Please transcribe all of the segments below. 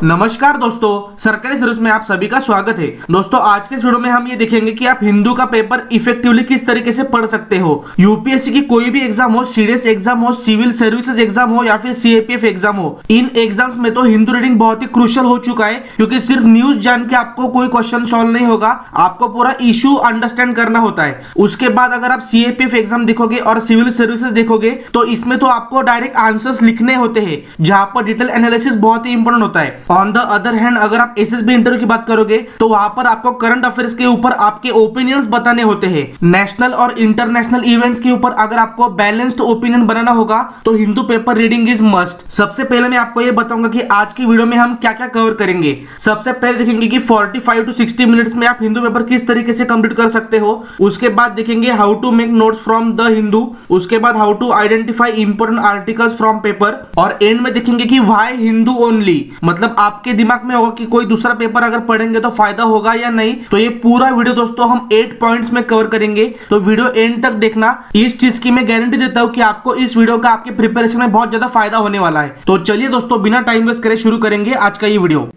नमस्कार दोस्तों, सरकारी सर्विस में आप सभी का स्वागत है। दोस्तों आज के इस वीडियो में हम ये देखेंगे कि आप हिंदू का पेपर इफेक्टिवली किस तरीके से पढ़ सकते हो। यूपीएससी की कोई भी एग्जाम हो, सीडीएस एग्जाम हो, सिविल सर्विसेज एग्जाम हो या फिर सीएपीएफ एग्जाम हो, इन एग्जाम्स में तो हिंदू रीडिंग बहुत ही क्रूशियल हो चुका है, क्योंकि सिर्फ न्यूज जान के आपको कोई क्वेश्चन सॉल्व नहीं होगा, आपको पूरा इशू अंडरस्टैंड करना होता है। उसके बाद अगर आप सीएपीएफ एग्जाम देखोगे और सिविल सर्विसेज देखोगे तो इसमें तो आपको डायरेक्ट आंसर्स लिखने होते हैं, जहां पर डिटेल एनालिसिस बहुत ही इंपॉर्टेंट होता है। ऑन द अदर हैंड अगर आप एसएसबी इंटरव्यू की बात करोगे तो वहां पर आपको करंट अफेयर्स के ऊपर आपके ओपिनियंस बताने होते हैं। नेशनल और इंटरनेशनल इवेंट्स के ऊपर अगर आपको बैलेंस्ड ओपिनियन बनाना होगा तो Hindu paper reading is must. सबसे पहले मैं आपको ये बताऊंगा कि आज की वीडियो में हम क्या क्या कवर करेंगे। सबसे पहले देखेंगे कि 45 to 60 मिनट्स में आप हिंदू पेपर किस तरीके से कंप्लीट कर सकते हो। उसके बाद देखेंगे how to make notes from the Hindu. उसके बाद how to identify important articles from paper. और एंड में देखेंगे कि व्हाई हिंदू ओनली, मतलब आपके दिमाग में होगा कि कोई दूसरा पेपर अगर पढ़ेंगे तो फायदा होगा या नहीं। तो ये पूरा वीडियो दोस्तों हम 8 पॉइंट्स में कवर करेंगे, तो वीडियो एंड तक देखना। इस चीज की मैं गारंटी देता हूं कि आपको इस वीडियो का आपके प्रिपरेशन में बहुत ज्यादा फायदा होने वाला है। तो चलिए दोस्तों बिना टाइम वेस्ट करे शुरू करेंगे आज का ये video.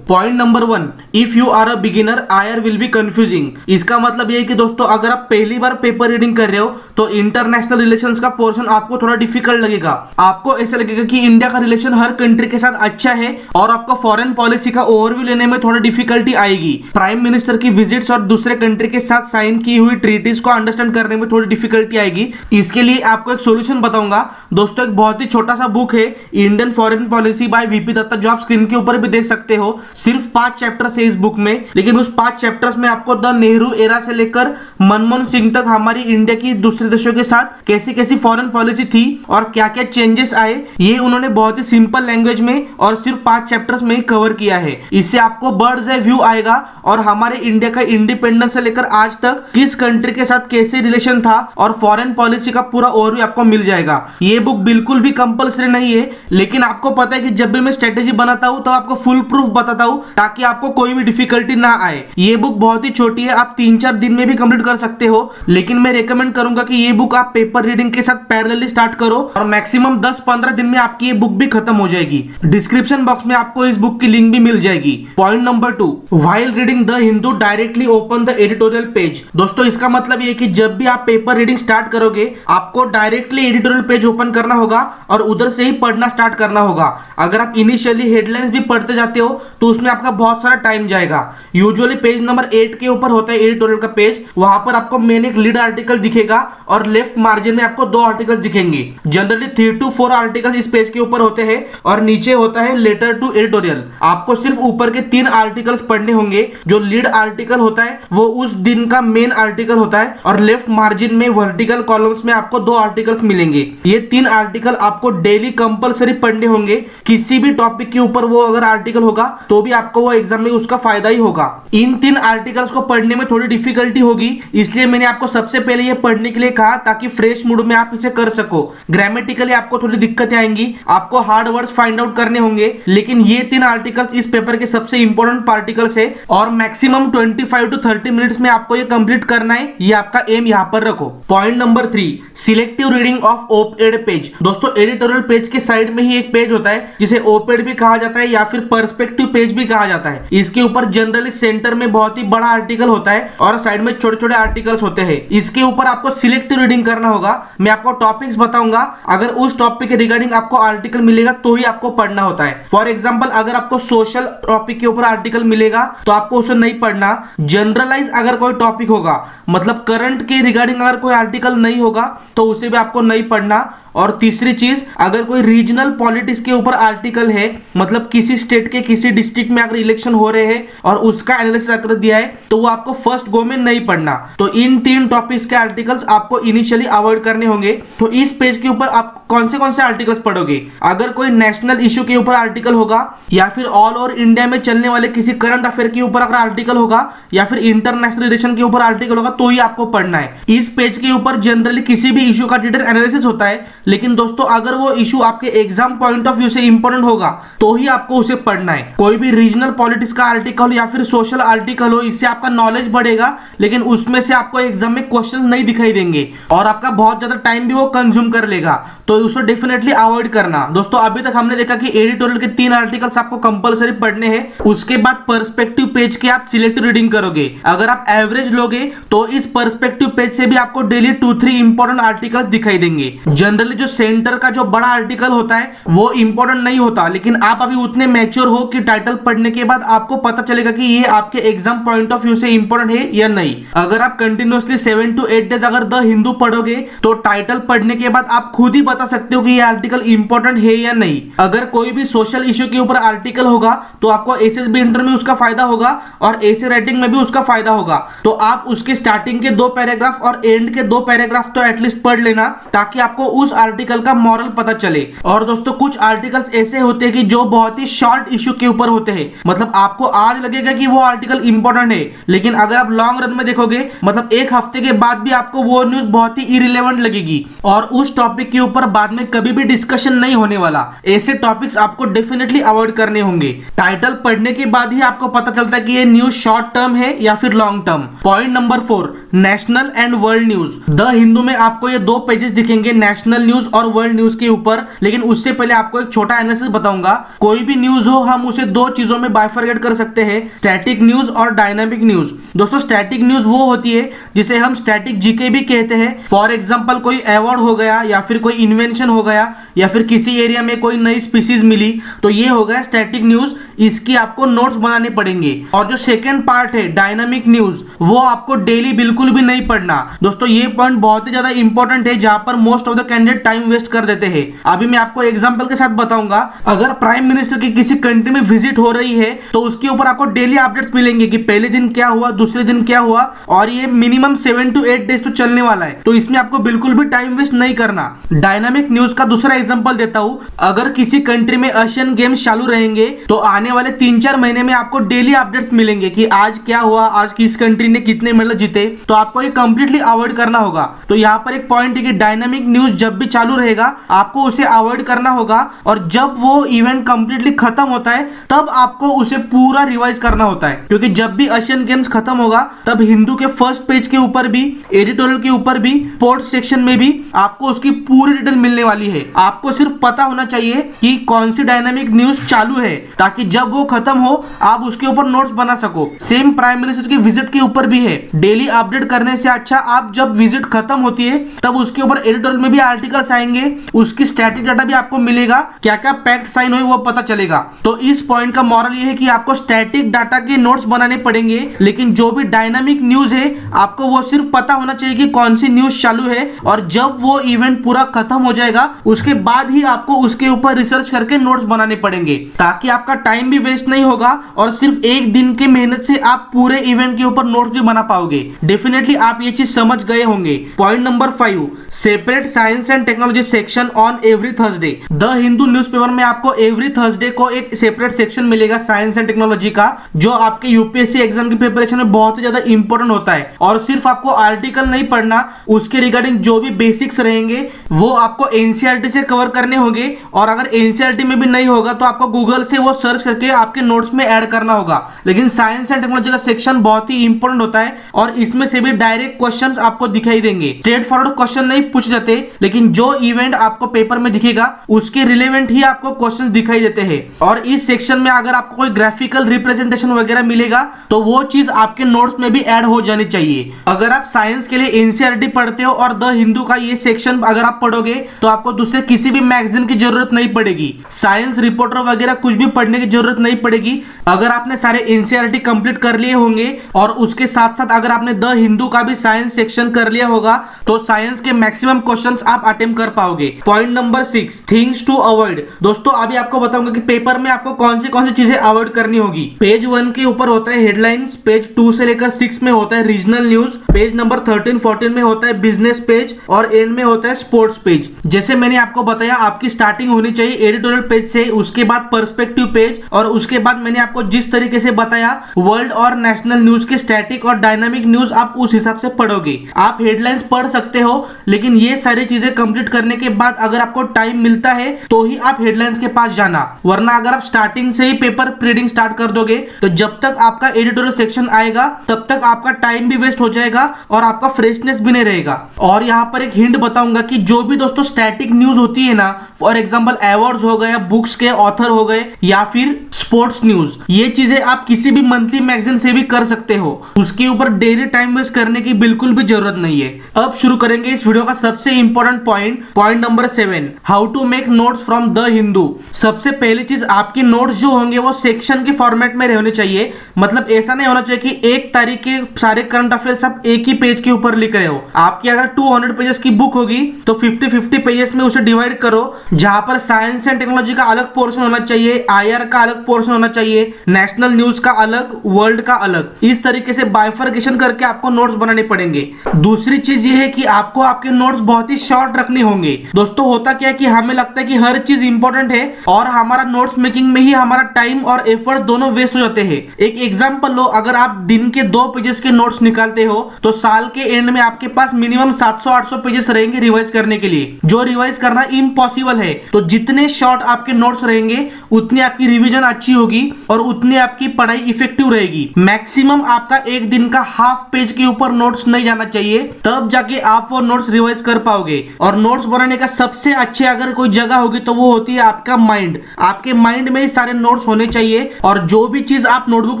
Point number 1, if you are a beginner it will be confusing. इसका मतलब ये है कि दोस्तों अगर आप पहली बार पेपर रीडिंग कर रहे हो तो इंटरनेशनल रिलेशंस का पोर्शन आपको थोड़ा डिफिकल्ट लगेगा। आपको ऐसा लगेगा कि इंडिया का रिलेशन हर कंट्री के साथ अच्छा है और आपको फॉरेन पॉलिसी का ओवरव्यू लेने में थोड़ा डिफिकल्टी आएगी। प्राइम मिनिस्टर की विजिट्स और दूसरे कंट्री के साथ साइन की हुई ट्रीटीज को अंडरस्टैंड करने में थोड़ी डिफिकल्टी आएगी। इसके लिए आपको एक सोल्यूशन बताऊंगा दोस्तों। एक बहुत ही छोटा सा बुक है, Indian foreign policy by VP Dutta, जो आप स्क्रीन के ऊपर भी देख सकते हो। सिर्फ 5 चैप्टर्स है इस बुक में, लेकिन उस 5 चैप्टर्स में आपको द नेहरू एरा से लेकर मनमोहन सिंह तक हमारी इंडिया की दूसरे देशों के साथ कैसी कैसी फॉरेन पॉलिसी थी और क्या क्या चेंजेस आए, ये उन्होंने बहुत ही सिंपल लैंग्वेज में और सिर्फ 5 चैप्टर्स में ही कवर किया है। इससे आपको बर्ड्स आई व्यू आएगा और हमारे इंडिया का इंडिपेंडेंस से लेकर आज तक किस कंट्री के साथ कैसे रिलेशन था और फॉरेन पॉलिसी का पूरा ओवरव्यू आपको मिल जाएगा। ये बुक बिल्कुल भी कंपल्सरी नहीं है, लेकिन आपको पता है कि जब भी मैं स्ट्रेटेजी बनाता हूं तो आपको फुल प्रूफ बताता हूं ताकि आपको कोई भी डिफिकल्टी ना आए। ये बुक बहुत ही छोटी है, आप 3-4 दिन में भी कंप्लीट कर सकते हो, लेकिन मैं रेकमेंड करूंगा कि ये बुक आप पेपर रीडिंग के साथ पैरेलली स्टार्ट करो और मैक्सिमम 10-15 दिन में आपकी ये बुक भी खत्म हो जाएगी। डिस्क्रिप्शन बॉक्स में आपको इस बुक की लिंक भी मिल जाएगी। Point number 2, while reading the Hindu directly open the editorial page. दोस्तों इसका मतलब ये कि जब भी आप पेपर रीडिंग स्टार्ट करोगे आपको डायरेक्टली एडिटोरियल पेज ओपन करना होगा और उधर से ही पढ़ना स्टार्ट करना होगा। अगर आप इनिशियली हेडलाइंस भी पढ़ते जाते हो तो उसमें आपका बहुत सारा टाइम जाएगा। यूजुअली पेज नंबर 8 के ऊपर होता है एडिटोरियल का पेज, वहां पर आपको मेन एक लीड आर्टिकल दिखेगा और लेफ्ट मार्जिन में आपको 2 आर्टिकल्स दिखेंगे। जनरली 3 to 4 आर्टिकल्स इस पेज के ऊपर होते हैं और नीचे होता है लेटर टू एडिटोरियल। आपको सिर्फ ऊपर के 3 आर्टिकल्स पढ़ने होंगे। जो लीड आर्टिकल होता है वो उस दिन का मेन आर्टिकल होता है और लेफ्ट मार्जिन में वर्टिकल कॉलम्स में आपको 2 आर्टिकल्स मिलेंगे। ये 3 आर्टिकल आपको डेली कंपलसरी पढ़ने होंगे। किसी भी टॉपिक के ऊपर वो अगर आर्टिकल होगा तो भी आपको वो एग्जाम में उसका फायदा ही होगा। इन 3 आर्टिकल्स को पढ़ने में थोड़ी डिफिकल्टी होगी, इसलिए मैंने आपको सबसे पहले ये पढ़ने के लिए कहा ताकि फ्रेश मूड में आप इसे कर सको। ग्रामेटिकली आपको थोड़ी दिक्कतें आएंगी, आपको हार्ड वर्ड्स फाइंड आउट करने होंगे, लेकिन ये 3 आर्टिकल्स इस पेपर के सबसे इंपॉर्टेंट पार्टिकल्स है और मैक्सिमम 25 to 30 मिनट्स में आपको ये कंप्लीट करना है। ये आपका एम यहां पर रखो। Point number 3, selective reading of op-ed page. दोस्तों एडिटोरियल पेज के साइड में ही एक पेज होता है जिसे ओप-एड भी कहा जाता है या फिर पर्सपेक्टिव पेज भी कहा जाता है। इसके ऊपर जनरली सेंटर में बहुत ही बड़ा आर्टिकल होता है और साइड में छोटे छोटे आर्टिकल्स होते हैं। इसके ऊपर आपको सिलेक्टिव रीडिंग करना होगा। मैं आपको टॉपिक्स बताऊंगा, अगर उस टॉपिक के रिगार्डिंग आपको आर्टिकल मिलेगा तो ही आपको पढ़ना होता है। फॉर एग्जांपल अगर आपको सोशल टॉपिक के ऊपर आर्टिकल मिलेगा तो आपको उसे नहीं पढ़ना। जनरलाइज अगर कोई टॉपिक होगा, मतलब करंट के रिगार्डिंग अगर कोई आर्टिकल नहीं होगा तो उसे भी आपको नहीं पढ़ना। और तीसरी चीज, अगर कोई रीजनल पॉलिटिक्स के ऊपर आर्टिकल है, मतलब किसी स्टेट के किसी डिस्ट्रिक्ट में अगर इलेक्शन हो रहे हैं और उसका एनालिसिस अगर दिया है तो वो आपको फर्स्ट गो में नहीं पढ़ना। तो इन 3 टॉपिक्स के आर्टिकल्स आपको इनिशियली अवॉइड करने होंगे। तो इस पेज के ऊपर आप कौन से आर्टिकल्स पढ़ोगे? अगर कोई नेशनल इश्यू के ऊपर आर्टिकल होगा या फिर ऑल ओवर इंडिया में चलने वाले किसी करंट अफेयर के ऊपर अगर आर्टिकल होगा या फिर इंटरनेशनल रिलेशन के ऊपर आर्टिकल होगा तो ही आपको पढ़ना है। इस पेज के ऊपर जनरली किसी भी इश्यू का डिटेल एनालिसिस होता है, लेकिन दोस्तों अगर वो इशू आपके एग्जाम पॉइंट ऑफ व्यू से इंपॉर्टेंट होगा तो ही आपको उसे पढ़ना है। कोई भी रीजनल पॉलिटिक्स का आर्टिकल या फिर सोशल आर्टिकल हो, इससे आपका नॉलेज बढ़ेगा, लेकिन उसमें से आपको एग्जाम में क्वेश्चन नहीं दिखाई देंगे और आपका बहुत ज्यादा टाइम भी वो कंज्यूम कर लेगा, तो उसे डेफिनेटली अवॉइड करना। दोस्तों अभी तक हमने देखा कि एडिटोरियल के 3 आर्टिकल्स आपको कंपलसरी पढ़ने हैं, उसके बाद पर्सपेक्टिव पेज के आप सिलेक्टिव रीडिंग करोगे। अगर आप एवरेज लोगे तो इस पर्सपेक्टिव पेज से भी आपको डेली 2-3 इंपॉर्टेंट आर्टिकल्स दिखाई देंगे। जनरली जो सेंटर का जो बड़ा आर्टिकल होता है वो इंपॉर्टेंट नहीं होता, लेकिन आप अभी उतने मैच्योर हो कि टाइटल पढ़ने के बाद आपको पता चलेगा कि ये आपके एग्जाम पॉइंट ऑफ व्यू से इंपॉर्टेंट है या नहीं। अगर आप कंटिन्यूअसली 7 to 8 डेज अगर द हिंदू पढ़ोगे तो टाइटल पढ़ने के बाद आप खुद ही बता सकते हो कि ये आर्टिकल इंपॉर्टेंट है या नहीं। अगर कोई भी सोशल इश्यू के ऊपर आर्टिकल होगा तो आपको एसएसबी इंटर में उसका फायदा होगा और एसे राइटिंग में भी उसका फायदा होगा, तो आप उसके स्टार्टिंग के 2 पैराग्राफ और एंड के 2 पैराग्राफ तो एटलीस्ट पढ़ लेना, ताकि आपको उस आर्टिकल का मॉरल पता चले। और दोस्तों कुछ आर्टिकल्स ऐसे होते हैं कि जो बहुत ही शॉर्ट इश्यू के ऊपर होते हैं, मतलब आपको आज लगेगा कि वो आर्टिकल इंपॉर्टेंट है, लेकिन अगर आप लॉन्ग रन में देखोगे मतलब एक हफ्ते के बाद भी आपको वो न्यूज बहुत ही इरिलेवेंट लगेगी और उस टॉपिक के ऊपर बाद में कभी भी डिस्कशन नहीं होने वाला। ऐसे टॉपिक्स आपको डेफिनेटली अवॉइड करने होंगे। टाइटल पढ़ने के बाद ही आपको पता चलता है कि ये न्यूज शॉर्ट टर्म है या फिर long term. Point number 4, national and world news. The Hindu में आपको ये 2 पेजेस दिखेंगे नेशनल न्यूज और वर्ल्ड न्यूज के ऊपर, लेकिन उससे पहले आपको एक छोटा एनालिसिस बताऊंगा। कोई भी न्यूज हो हम उसे 2 चीजों में बाइफरकेट कर सकते हैं, स्टैटिक न्यूज और डायनामिक न्यूज। दोस्तों स्टैटिक न्यूज वो होती है जिसे हम स्टैटिक जीके भी कहते हैं। फॉर एग्जांपल कोई अवार्ड हो गया या फिर कोई इन्वेंशन हो गया या फिर किसी एरिया में कोई नई स्पीसीज मिली, तो ये हो गया स्टैटिक न्यूज, इसकी आपको नोट्स बनाने पड़ेंगे। और जो सेकंड पार्ट है डायनामिक न्यूज, वो आपको डेली बिल्कुल भी नहीं पढ़ना। दोस्तों ये पॉइंट बहुत ही ज्यादा इंपॉर्टेंट है, जहां पर most of the candidate time waste कर देते हैं। अभी मैं आपको एग्जांपल के साथ बताऊंगा। अगर प्राइम मिनिस्टर की किसी कंट्री में विजिट हो रही है तो उसके ऊपर आपको डेली अपडेट्स मिलेंगे कि पहले दिन क्या हुआ, दूसरे दिन क्या हुआ, और ये मिनिमम 7 to 8 डेज तो चलने वाला है, तो इसमें आपको बिल्कुल भी टाइम वेस्ट नहीं करना। डायनामिक न्यूज का दूसरा एग्जांपल देता हूं। अगर किसी कंट्री में एशियन गेम्स चालू रहेंगे तो आने वाले 3-4 महीने में आपको डेली अपडेट्स मिलेंगे कि आज क्या हुआ, आज किस कंट्री ने कितने मेडल जीते, तो आपको ये कंप्लीटली अवॉइड करना होगा। तो यहाँ पर एक पॉइंट है कि डायनामिक न्यूज जब भी चालू रहेगा आपको उसे अवॉइड करना होगा, और जब वो इवेंट कंप्लीटली खत्म होता है तब आपको उसे पूरा रिवाइज करना होता है, क्योंकि जब भी एशियन गेम्स खत्म होगा तब हिंदू के फर्स्ट पेज के ऊपर भी, एडिटोरियल के ऊपर भी, स्पोर्ट्स सेक्शन में भी आपको उसकी पूरी डिटेल मिलने वाली है। आपको सिर्फ पता होना चाहिए कि कौन सी डायनामिक न्यूज चालू है, ताकि जब वो खत्म हो आप उसके ऊपर नोट्स बना सको। सेम प्राइम मिनिस्टर की विजिट के ऊपर भी है। डेली अपडेट करने से अच्छा आप जब विजिट खत्म होती है तब उसके ऊपर एडिटोरियल में भी आर्टिकल्स आएंगे, उसकी स्टैटिक डाटा भी आपको मिलेगा, क्या क्या पैक्ट साइन हुए वो पता चलेगा। तो इस पॉइंट का मॉरल ये है कि आपको स्टैटिक डाटा के नोट्स बनाने पड़ेंगे, लेकिन जो भी डायनामिक न्यूज है आपको वो सिर्फ पता होना चाहिए कि कौन सी न्यूज चालू है, और जब वो इवेंट पूरा खत्म हो जाएगा उसके बाद ही आपको उसके ऊपर रिसर्च करके नोट्स बनाने पड़ेंगे, ताकि आपका टाइम भी वेस्ट नहीं होगा और सिर्फ एक दिन की मेहनत से आप पूरे इवेंट के ऊपर नोट्स भी बना पाओगे। डेफिनेटली आप ये चीज समझ गए होंगे। Point number 5, separate science and technology section on every Thursday. The Hindu newspaper में आपको एवरी थर्सडे को एक सेपरेट सेक्शन मिलेगा साइंस एंड टेक्नोलॉजी का, जो आपके यूपीएससी एग्जाम की प्रिपरेशन में बहुत ही ज्यादा इंपॉर्टेंट होता है। और सिर्फ आपको आर्टिकल नहीं पढ़ना, उसके रिगार्डिंग जो भी बेसिक्स रहेंगे वो आपको एनसीईआरटी से कवर करने होंगे, और अगर एनसीईआरटी में भी नहीं होगा तो आपको गूगल से वो सर्च करके आपके नोट्स में ऐड करना होगा। लेकिन साइंस एंड टेक्नोलॉजी का सेक्शन बहुत ही इंपॉर्टेंट होता है और इसमें से भी डायरेक्ट क्वेश्चंस आपको दिखाई देंगे। स्ट्रेट फॉरवर्ड क्वेश्चन नहीं पूछ जाते, लेकिन जो इवेंट आपको पेपर में दिखेगा उसके रिलेवेंट ही आपको क्वेश्चन दिखाई देते हैं। और इस सेक्शन में अगर आपको कोई ग्राफिकल रिप्रेजेंटेशन वगैरह मिलेगा तो वो चीज आपके नोट्स में भी ऐड हो जानी चाहिए। अगर आप साइंस के लिए एनसीईआरटी पढ़ते हो और द हिंदू का ये सेक्शन अगर आप पढ़ोगे तो आपको दूसरे किसी भी मैगजीन की जरूरत नहीं पड़ेगी, साइंस रिपोर्टर वगैरह कुछ भी पढ़ने की जरूरत नहीं पड़ेगी। अगर आपने सारे एनसीईआरटी कंप्लीट कर लिए होंगे और उसके साथ साथ अगर आपने द हिंदू का भी साइंस सेक्शन कर लिया होगा तो साइंस के मैक्सिमम क्वेश्चंस आप अटेम्प्ट कर पाओगे। Point number 6, things to avoid. दोस्तों अभी आपको बताऊंगा कि पेपर में आपको कौन सी चीजें अवॉइड करनी होगी। पेज 1 के ऊपर होता है हेडलाइंस, पेज 2 से लेकर 6 में होता है रीजनल न्यूज, पेज नंबर 13-14 में होता है बिजनेस पेज और एंड में होता है स्पोर्ट्स पेज। जैसे मैंने आपको बताया आपकी स्टार्टिंग होनी चाहिए एडिटोरियल पेज से, उसके बाद पर्सपेक्टिव पेज और उसके बाद मैंने आपको जिस तरीके से बताया वर्ल्ड और नेशनल न्यूज के स्टैटिक और डायनामिक न्यूज आप उस हिसाब से पढ़ोगे। आप हेडलाइंस पढ़ सकते हो, लेकिन ये सारी चीजें कंप्लीट करने के बाद अगर आपको टाइम मिलता है तो ही आप हेडलाइंस के पास जाना, वरना अगर आप स्टार्टिंग से ही पेपर रीडिंग स्टार्ट कर दोगे तो जब तक आपका एडिटोरियल सेक्शन आएगा तब तक आपका टाइम भी वेस्ट हो जाएगा और आपका फ्रेशनेस भी नहीं रहेगा। और यहाँ पर एक हिंट बताऊंगा कि जो भी दोस्तों स्टैटिक न्यूज होती है ना, फॉर एग्जांपल अवार्ड्स हो गए, बुक्स के ऑथर हो गए या फिर स्पोर्ट्स न्यूज, ये चीजें आप किसी भी मंथली मैगजीन से भी कर सकते हो, उसके ऊपर डेली टाइम वेस्ट करने की बिल्कुल भी जरूरत नहीं है। अब शुरू करेंगे इस वीडियो का सबसे important point number 7, how to make notes from the Hindu. सबसे पहली चीज, आपके नोट्स जो होंगे वो सेक्शन के फॉर्मेट में रहने चाहिए। मतलब ऐसा नहीं होना चाहिए कि एक तारीख के सारे करंट अफेयर्स आप एक ही पेज के ऊपर लिख रहे हो। आपकी अगर 200 पेजेस की बुक होगी तो 50-50 पेजेस में उसे डिवाइड करो, जहां पर साइंस एंड टेक्नोलॉजी का अलग पोर्शन होना चाहिए, आईआर का अलग पोर्शन होना चाहिए, नेशनल न्यूज का अलग, वर्ल्ड का अलग। इस तरीके से बाइफर्केशन करके आपको नोट्स बनाने पड़ेंगे। दूसरी चीज ये है कि आपको आपके नोट्स बहुत ही शॉर्ट रखने होंगे। दोस्तों होता क्या है कि हमें लगता है कि हर चीज इंपॉर्टेंट है और हमारा नोट्स मेकिंग में ही हमारा टाइम और एफर्ट दोनों वेस्ट हो जाते हैं। एक एग्जांपल लो, अगर आप दिन के 2 पेजेस के नोट्स निकालते हो तो साल के एंड में आपके पास मिनिमम 700-800 पेजेस रहेंगे रिवाइज करने के लिए, जो रिवाइज करना इम्पॉसिबल है। तो जितने शॉर्ट आपके नोट्स रहेंगे उतनी आपकी रिवीजन अच्छी होगी और उतनी आपकी पढ़ाई इफेक्टिव रहेगी। मैक्सिमम आपका एक दिन का हाफ पेज के ऊपर नोट्स नहीं जाना चाहिए, तब जाके आप वो नोट्स रिवाइज कर पाओगे। और नोट्स बनाने का सबसे अच्छे अगर कोई जगह होगी तो वो होती है आपका माइंड। आपके माइंड में ही सारे नोट्स होने चाहिए और जो भी चीज आप नोटबुक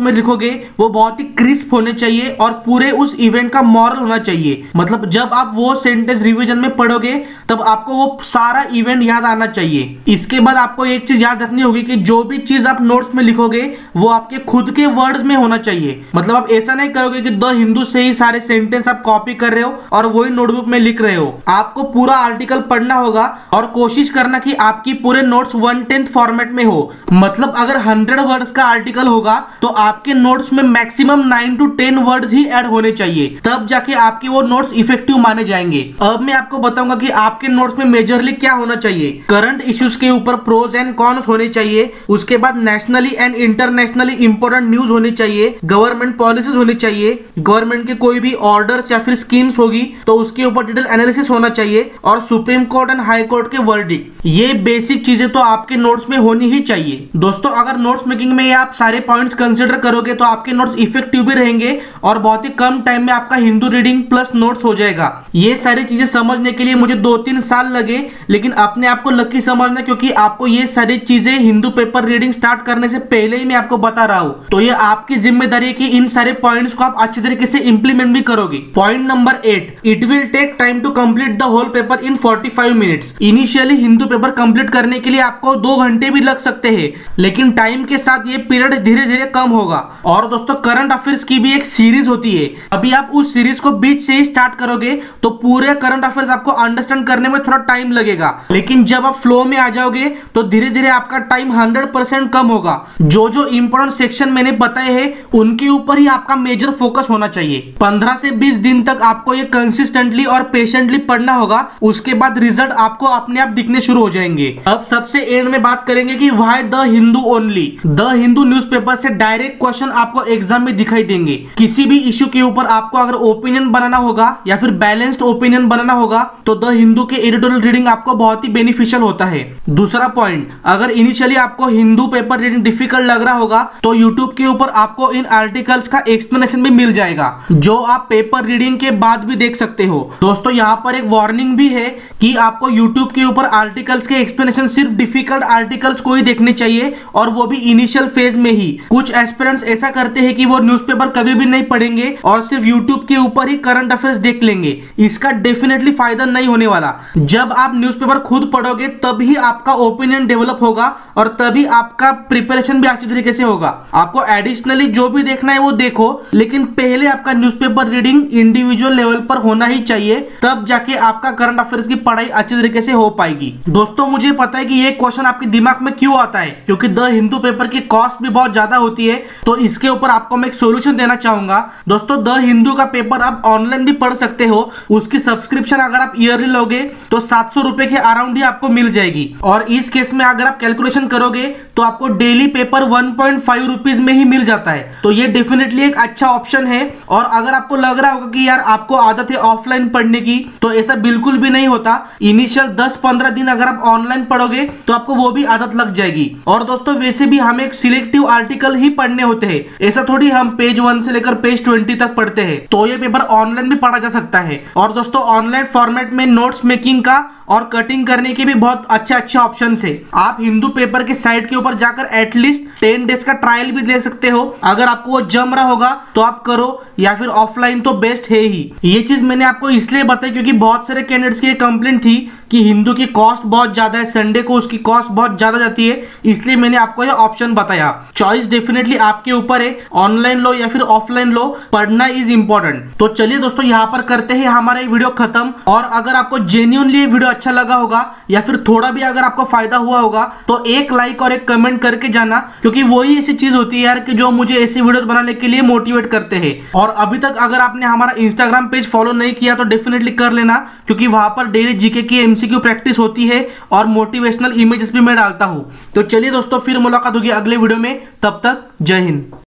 में लिखोगे वो बहुत ही क्रिस्प होने चाहिए और पूरे उस इवेंट का मॉरल होना चाहिए। मतलब जब आप वो सेंटेंस रिवीजन में पढ़ोगे तब आपको वो सारा इवेंट याद आना चाहिए। इसके बाद आपको एक चीज याद रखनी होगी कि जो भी चीज आप नोट्स में लिखोगे वो आपके खुद के वर्ड्स में होना चाहिए। मतलब आप ऐसा नहीं करोगे कि द हिंदू से ही सारे सेंटेंस आप कॉपी कर रहे हो और वही नोटबुक में लिख रहे हो। आपको पूरा आर्टिकल पढ़ना होगा और कोशिश करना कि आपकी पूरे नोट्स 1/10 फॉर्मेट में हो। मतलब अगर 100 वर्ड्स का आर्टिकल होगा तो आपके नोट्स में maximum 9 to 10 words he add होने चाहिए, तब जाके आपके वो नोट्स इफेक्टिव माने जाएंगे। अब मैं आपको बताऊंगा कि आपके नोट्स में मेजरली क्या होना चाहिए। करंट इश्यूज के ऊपर प्रोज एंड कॉन्स होने चाहिए, उसके बाद nationally and internationally important news होनी चाहिए, गवर्नमेंट पॉलिसीज होनी चाहिए, गवर्नमेंट के कोई भी ऑर्डर्स या फिर स्कीम्स होगी तो उसके ऊपर डिटेल एनालिसिस होना चाहिए और supreme court and high court के वर्डिक्ट। ये बेसिक चीजें तो आपके नोट्स में होनी ही चाहिए। दोस्तों अगर नोट्स मेकिंग में आप सारे पॉइंट्स कंसीडर करोगे तो आपके नोट्स इफेक्टिव भी रहेंगे और बहुत ही कम टाइम में आपका हिंदू रीडिंग प्लस नोट्स हो जाएगा। ये सारी चीजें समझने के लिए मुझे 2-3 साल लगे, लेकिन अपने आप को लकी समझना क्योंकि आपको ये सारी चीजें हिंदू पेपर रीडिंग स्टार्ट करने से पहले ही मैं आपको बता रहा हूं। तो ये आपकी जिम्मेदारी है कि इन सारे पॉइंट्स को आप अच्छी तरीके से इंप्लीमेंट भी करोगे। Point number 8, it will take time to complete the whole paper in 45 minutes. Initially Hindu paper complete करने के लिए आपको 2 घंटे भी लग सकते हैं, लेकिन टाइम के साथ ये पीरियड धीरे धीरे कम होगा। और दोस्तों करंट अफेयर्स की भी एक सीरीज होती है, अभी आप उस सीरीज को बीच से ही स्टार्ट करोगे तो पूरे करंट अफेयर्स आपको अंडरस्टैंड करने में थोड़ा टाइम लगेगा, लेकिन जब आप फ्लो में आ जाओगे तो धीरे धीरे आपका टाइम 100% कम होगा। जो जो इंपॉर्टेंट सेक्शन मैंने बताए हैं उनके ऊपर ही आपका मेजर फोकस होना चाहिए। 15 से 20 दिन तक आपको ये कंसिस्टेंटली और पेशेंटली पढ़ना होगा, उसके बाद रिजल्ट आपको अपने आप दिखने शुरू हो जाएंगे। अब सबसे एंड में बात करेंगे कि why the Hindu only. The Hindu newspaper से डायरेक्ट क्वेश्चन आपको एग्जाम में दिखाई देंगे। किसी भी इश्यू के ऊपर आपको अगर ओपिनियन बनाना होगा या फिर बैलेंस्ड ओपिनियन बनाना होगा तो द हिंदू के एडिटोरियल रीडिंग आपको बहुत ही बेनिफिशियल होता है। दूसरा पॉइंट, अगर इनिशियली आपको हिंदू पेपर रीडिंग डिफिकल्ट लग रहा होगा तो यूट्यूब के ऊपर आपको इन आर्टिकल्स का एक्सप्लेनेशन भी मिल जाएगा, जो आप पेपर रीडिंग के बाद भी देख सकते हो। दोस्तों यहाँ पर एक वार्निंग भी है कि आपको यूट्यूब के ऊपर आर्टिकल्स के एक्सप्लेनेशन सिर्फ डिफिकल्ट आर्टिकल्स को ही देखने चाहिए और वो भी इनिशियल फेज में ही। कुछ एस्पिरेंट्स ऐसा करते हैं कि वो न्यूज़पेपर कभी भी नहीं पढ़ेंगे और सिर्फ यूट्यूब के ऊपर ही करंट अफेयर्स देख लेंगे। इसका डेफिनेटली फायदा नहीं होने वाला। जब आप न्यूज़पेपर खुद पढ़ोगे तभी आपका ओपिनियन डेवलप होगा और तभी आपका प्रिपरेशन भी अच्छी तरीके से होगा। आपको एडिशनली जो भी देखना है वो देखो, लेकिन पहले आपका न्यूज़पेपर रीडिंग इंडिविजुअल लेवल पर होना ही चाहिए, तब जाके आपका करंट अफेयर्स की पढ़ाई अच्छी तरीके से हो पाएगी। दोस्तों मुझे पता है कि ये क्वेश्चन आपके दिमाग में क्यों आता है, क्योंकि द हिंदू पेपर की कॉस्ट भी बहुत ज्यादा होती है, तो इसके ऊपर आपको मैं एक सोल्यूशन देना चाहूंगा। दोस्तों द हिंदू का पेपर आप ऑनलाइन भी पढ़ सकते हो, उसकी सब्सक्रिप्शन अगर आप ईयरली लोगे तो 700 रुपए के अराउंड ही आपको मिल जाएगी। और इस केस में अगर आप कैलकुलेशन करोगे तो आपको डेली पेपर 1.5 रुपीज में ही मिल जाता है, तो ये डेफिनेटली एक अच्छा ऑप्शन है। और अगर आपको लग रहा होगा कि यार आपको आदत है ऑफलाइन पढ़ने की, तो ऐसा बिल्कुल भी नहीं होता। इनिशियल 10-15 दिन अगर आप ऑनलाइन पढ़ोगे तो आपको वो भी आदत लग जाएगी। और दोस्तों वैसे भी हमें एक सिलेक्टिव आर्टिकल ही पढ़ने होते हैं, ऐसा थोड़ी हम पेज 1 से लेकर पेज 20 तक पढ़ते हैं, तो ये पेपर ऑनलाइन भी पढ़ा जा सकता है। और दोस्तों ऑनलाइन फॉर्मेट में नोट्स मेकिंग का और कटिंग करने के भी बहुत अच्छे ऑप्शन है। आप हिंदू पेपर के साइट के ऊपर जाकर एटलीस्ट 10 डेज का ट्रायल भी ले सकते हो। अगर आपको वो जम रहा होगा तो आप करो, या फिर ऑफलाइन तो बेस्ट है ही। ये चीज मैंने आपको इसलिए बताई क्योंकि बहुत सारे कैंडिडेट्स की कंप्लेंट थी कि हिंदू की कॉस्ट बहुत ज्यादा है, संडे को उसकी कॉस्ट बहुत ज्यादा जाती है, इसलिए मैंने आपको ये ऑप्शन बताया। चॉइस डेफिनेटली आपके ऊपर है, ऑनलाइन लो या फिर ऑफलाइन लो, पढ़ना इज इंपॉर्टेंट। तो चलिए दोस्तों यहाँ पर करते हैं हमारा वीडियो खत्म। और अगर आपको जेन्युइनली वीडियो अच्छा लगा होगा या फिर थोड़ा भी अगर आपको फायदा हुआ होगा तो एक लाइक और एक कमेंट करके जाना, क्योंकि वही ऐसी चीज होती है यार कि जो मुझे ऐसी वीडियोस बनाने के लिए मोटिवेट करते हैं। और अभी तक अगर आपने हमारा इंस्टाग्राम पेज फॉलो नहीं किया तो डेफिनेटली कर लेना, क्योंकि वहां पर डेली जीके की एमसीक्यू प्रैक्टिस होती है और मोटिवेशनल इमेजेस भी मैं डालता हूं। तो चलिए दोस्तों फिर मुलाकात होगी अगले वीडियो में, तब तक जय हिंद।